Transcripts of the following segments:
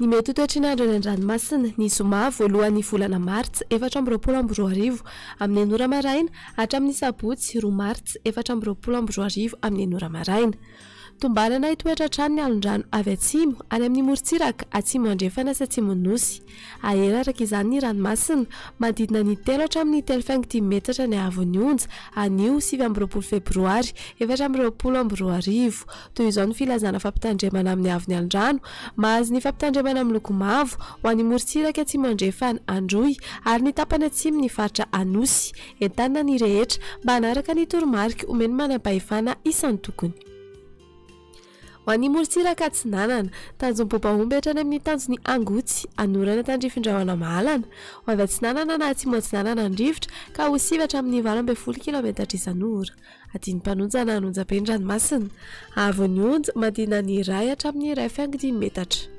Ny mety ho toetr'andro eny an-dranomasina ny zoma voalohan'ny volana martsa 2024 amin'ny anora maraina hatramin'ny sabotsy 2 martsa 2024 amin'ny anora maraina. Tombarana hitoetra hatrany ny alondrano avy atsimo any amin'ny morontsiraka atsimo andrefana sy atsimo nosy. Ahera araka izany ny ranomasina manodidina ny 3 hatramin'ny 3.5 metatra ny haavon'ny onja anio 7 febroary 2024. Toy izao ny filazana fampitandremana amin'ny haavon'ny alondrano mahazo ny fampitandremana miloko mavo ho an'ny morontsiraka atsimo andrefana Androy ary ny tapany atsimo ny faritra Anosy entanina ny rehetra mba hanaraka ny toromarika omeny manam-pahefana isan'ny tokony. Ho an'ny morontsiraka Atsinanana, tanjom-boba-omby hatrany amin'ny tanjon'ny Angotsy, anorana tandrifin-drahona Mahalana, ho avy Atsinanana na atsimo Atsinanana andrivotra ka ho 7 hatramin'ny 12 kilometatra isan'ora. Adiny mpanonja na anonjam-pendranomasina, haavon'ny onja manodidina ny 1 hatramin'ny 1.5 metatra.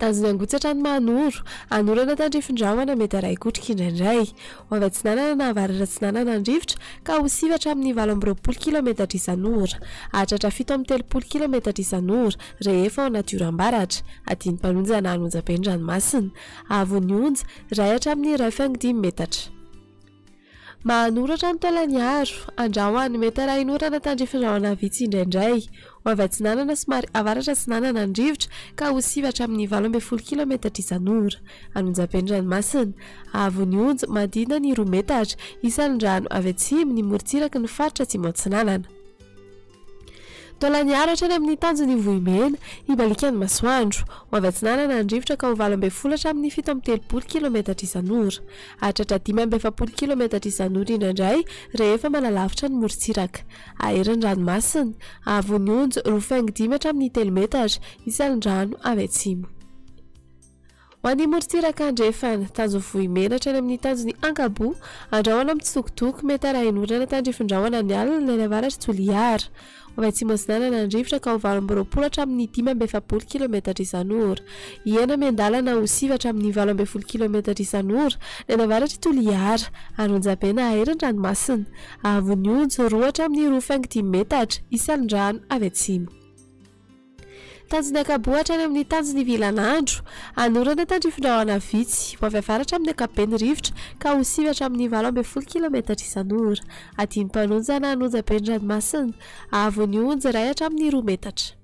Tanjony Angotsy hatrany Mahanoro, anorana tandrifin-drahona mety 2 kotrika indraindray. Ho avy Atsinanana na avaratra Atsinanana andrivotra ka ho 7 hatramin'ny 12 kilometatra isan'ora. Hatratra 7.30 kilometatra isan'ora rehefa ao natiora-mbaratra. Adiny mpanonja na anonjam-pendranomasina, haavon'ny onja 1 hatramin'ny 1.5 metatra. Mahanoratra ny taolaniaro, andrahoany mety 1 orana tandrifin-drahona vitsy indraindray. Ho avy Atsinanana somary avaratra Atsinanana andrivotra ka ho 7 hatramin'ny 12 kilometatra isan'ora. Anonjam-pendranomasina, haavon'ny onja manodidina ny 2 metatra, isan'ny rano avy atsimo ny morontsiraka ny faritra atsimo Atsinanana. Taolaniaro hatrany amin'ny tanjon'ny Vohimena, ibalikany masoandro. Ho avy Atsinanana andrivotra ka ho 12 hatramin'ny 7.30 kilometatra isan'ora. Hatratra 5.70 kilometatra isan'ora indraindray rehefa malalavitra ny morontsiraka. Aheran'ny ranomasina, haavon'ny onja 2.5 hatramin'ny 3 metatra, isan'ny rano avy atsimo. Ho an'ny morontsiraka andrefana, tanjony Vohimena hatrany amin'ny tanjon'ny Ankabo, andrahoana amin'ny tsitokotoko mety 1 orana tandrifin-drahona ny alina ny avaratra Toliara. Ho avy atsimo Atsinanana andrivotra ka ho 12 hatramin'ny 5.70 kilometatra isan'ora. Iena Mendalana ho 7 hatramin'ny 12 kilometatra isan'ora ny avaratra Toliara. Anonjam-pena aheran'ny ranomasina, haavon'ny onja 2 hatramin'ny 2.5 metatra, isan'ny rano avy atsimo. Tanjony Ankabo hatrany amin'ny tanjon'ny Vilanandro, anorana tandrifin-drahona vitsy. Ho avy avaratra amin'ny ankapobeny rivotra ka ho 7 hatramin'ny 12 kilometatra isan'ora. Adiny mpanonja na anonjam-pendranomasina, haavon'ny onja 1 hatramin'ny 2 metatra.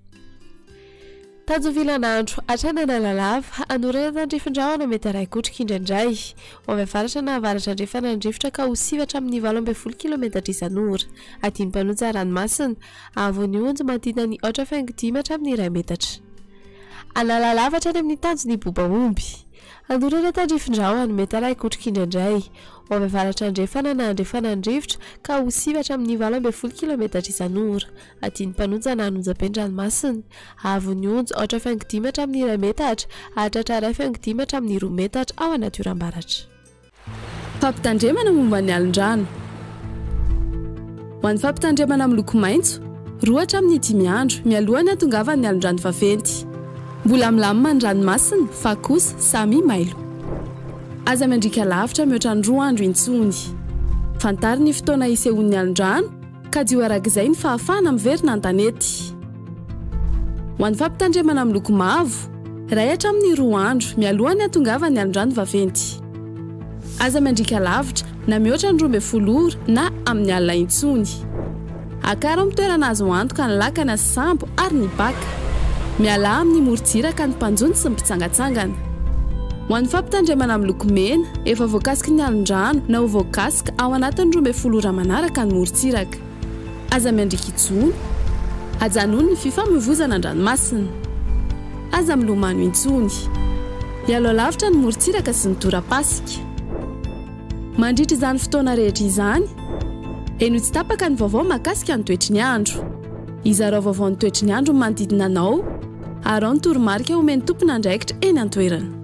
Tanjony Vilanandro hatrany Analalava, anorana tandrifin-drahona mety 2 kotrika indraindray. Ho avy avaratra na avaratra andrefana andrivotra ka ho 7 hatramin'ny 12 kilometatra isan'ora. Adiny mpanonja ranomasina, haavon'ny onja manodidina ny 8.5 hatramin'ny 1 metatra. Analalava hatrany amin'ny tanjon'ny Boba-omby, anorana tandrifin-drahona mety 2 kotrika indraindray. Ho avy avaratra andrefana na andrefana andrivotra ka ho 7 hatramin'ny 12 kilometatra isan'ora. Adiny mpanonja na anonjam-pendranomasina, haavon'ny onja 8.5 hatramin'ny 1 metatra, hatratra 2.5 hatramin'ny 2 metatra ao anatiora-mbaratra. Fampitandremana momba ny alondrano. Ho an'ny fampitandremana miloko maitso, 2 hatramin'ny 5 andro mialohan'ny hatongavan'ny alondrano vaventy. Mbola milamina ny ranomasina fa kosa samy mailo. Aza mandrika lavitra mihoatra ny 2 andro intsony. Fantary ny fotoana isehoan'ny alondrano ka dio arak'izay ny fahafahana miverina an-tanety. Ho an'ny fampitandremana miloko mavo, 1 hatramin'ny 2 andro mialohan'ny hatongavan'ny alondrano vaventy. Aza mandrika lavitra na mihoatra ny 12 ora na amin'ny alina intsony. Akara amin'ny toerana azo antoka ny lakana sy sambo ary ny baka. Miala amin'ny morontsiraka ny mpanjony sy ny mpitsangatsangana. Ho an'ny fampitandremana miloko mena, efa voakasika ny alondrano na ho voakasika ao anatin'ny 12 ora manaraka ny morontsiraka. Aza miandrika intsony, ajanony ny fifamoivoizana an-dranomasina. Aza milomano intsony. Mialo lavitra ny morontsiraka sy ny tora-pasika. Mandritra izany fotoana rehetra izany, eno tsy tapaka ny vaovao mahakasika ny toetry ny andro. Izarao vaovao ny toetry ny andro manodidina anao, ary ao ny toromarika omeny tompona andraikitra eny an-toerana.